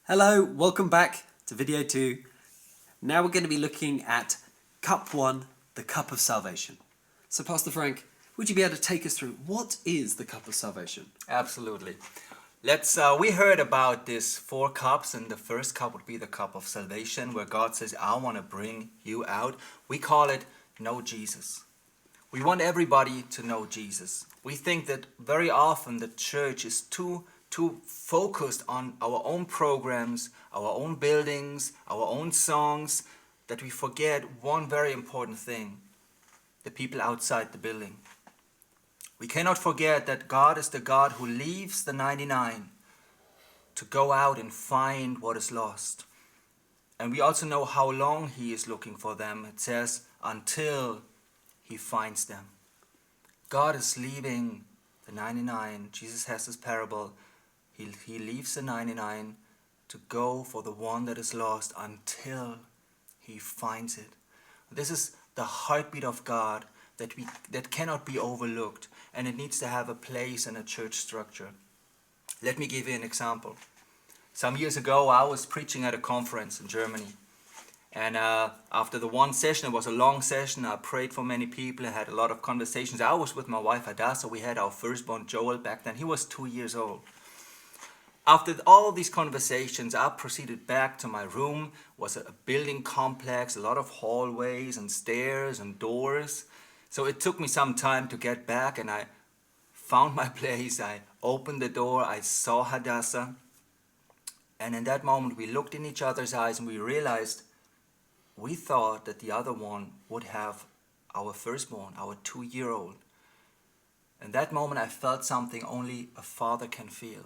Hello, welcome back to video 2. Now we're going to be looking at Cup 1, the Cup of Salvation. So Pastor Frank, would you be able to take us through what is the Cup of Salvation? Absolutely. We heard about these 4 cups, and the first cup would be the cup of salvation, where God says, I want to bring you out. We call it Know Jesus. We want everybody to know Jesus. We think that very often the church is too focused on our own programs, our own buildings, our own songs, that we forget one very important thing: the people outside the building. We cannot forget that God is the God who leaves the 99 to go out and find what is lost. And we also know how long He is looking for them. It says, until He finds them. God is leaving the 99. Jesus has this parable. He leaves the 99 to go for the one that is lost until He finds it. This is the heartbeat of God that cannot be overlooked, and it needs to have a place in a church structure. Let me give you an example. Some years ago, I was preaching at a conference in Germany. And after the one session, it was a long session. I prayed for many people. I had a lot of conversations. I was with my wife, Hadassah. We had our firstborn, Joel, back then. He was 2 years old. After all these conversations, I proceeded back to my room. It was a building complex, a lot of hallways and stairs and doors. So it took me some time to get back, and I found my place. I opened the door. I saw Hadassah. And in that moment, we looked in each other's eyes, and we realized we thought that the other one would have our firstborn, our 2-year-old. In that moment, I felt something only a father can feel.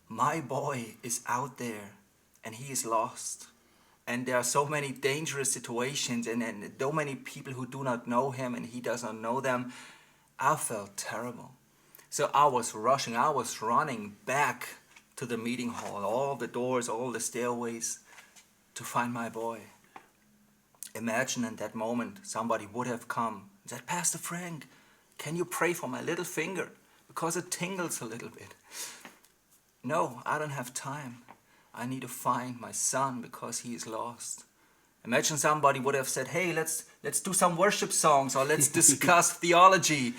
My boy is out there, and he is lost. And there are so many dangerous situations, and so many people who do not know him, and he does not know them. I felt terrible. So I was rushing, I was running back to the meeting hall, all the doors, all the stairways, to find my boy. Imagine in that moment somebody would have come and said, Pastor Frank, can you pray for my little finger? Because it tingles a little bit. No, I don't have time. I need to find my son because he is lost. Imagine somebody would have said, hey, let's do some worship songs, or let's discuss theology.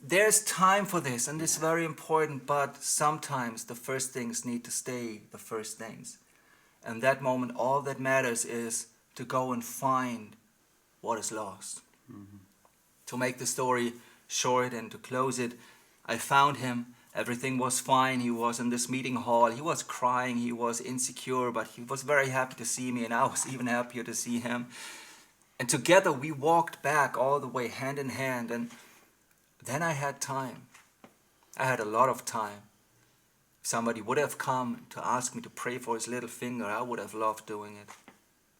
There's time for this, and it's very important, but sometimes the first things need to stay the first things. And that moment, all that matters is to go and find what is lost. To make the story short and to close it, I found him. Everything was fine. He was in this meeting hall. He was crying. He was insecure, but he was very happy to see me, and I was even happier to see him. And together we walked back all the way hand in hand, and then I had time. I had a lot of time. If somebody would have come to ask me to pray for his little finger, I would have loved doing it.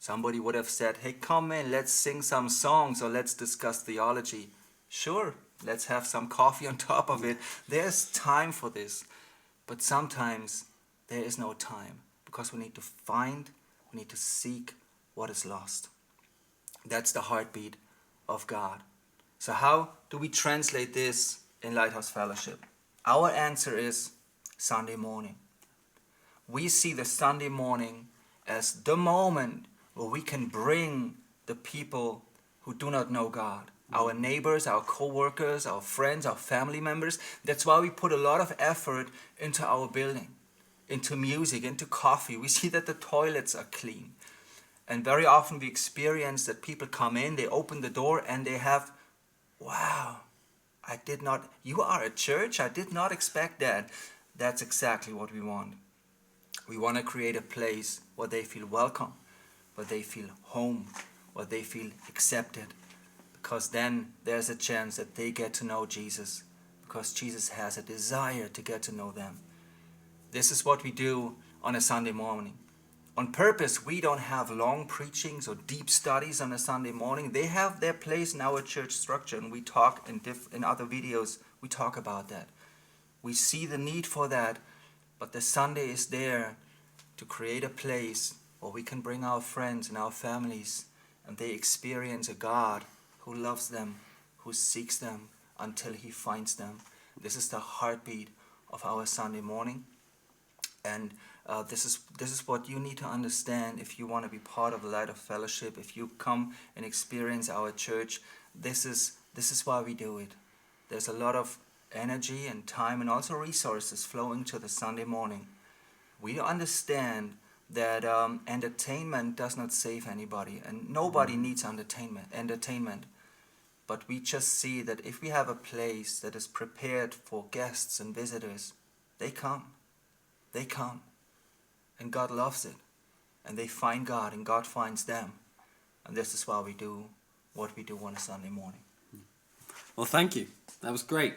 Somebody would have said, hey, come in, let's sing some songs, or let's discuss theology. Sure, let's have some coffee on top of it. There's time for this. But sometimes there is no time, because we need to find, we need to seek what is lost. That's the heartbeat of God. So how do we translate this in Lighthouse Fellowship? Our answer is Sunday morning. We see the Sunday morning as the moment where we can bring the people who do not know God, our neighbors, our co-workers, our friends, our family members. That's why we put a lot of effort into our building, into music, into coffee. We see that the toilets are clean. And very often we experience that people come in, they open the door, and they have, wow, you are a church? I did not expect that. That's exactly what we want. We want to create a place where they feel welcome, where they feel home, where they feel accepted. Because then there's a chance that they get to know Jesus, because Jesus has a desire to get to know them. This is what we do on a Sunday morning. On purpose, we don't have long preachings or deep studies on a Sunday morning. They have their place in our church structure, and we talk in other videos, we talk about that. We see the need for that, but the Sunday is there to create a place where we can bring our friends and our families, and they experience a God who loves them, who seeks them until He finds them. This is the heartbeat of our Sunday morning. And this is what you need to understand if you want to be part of the Light of Fellowship. If you come and experience our church, this is why we do it. There's a lot of energy and time and also resources flowing to the Sunday morning. We understand that entertainment does not save anybody, and nobody needs entertainment. But we just see that if we have a place that is prepared for guests and visitors, they come. They come. And God loves it. And they find God, and God finds them. And this is why we do what we do on a Sunday morning. Well, thank you. That was great.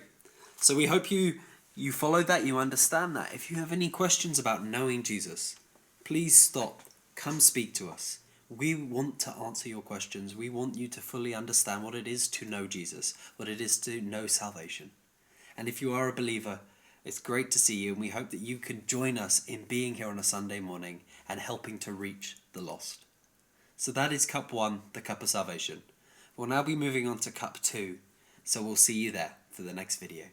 So we hope you followed that, you understand that. If you have any questions about knowing Jesus, please stop. Come speak to us. We want to answer your questions. We want you to fully understand what it is to know Jesus, what it is to know salvation. And if you are a believer, it's great to see you, and we hope that you can join us in being here on a Sunday morning and helping to reach the lost. So that is Cup 1, the Cup of Salvation. We'll now be moving on to Cup 2, so we'll see you there for the next video.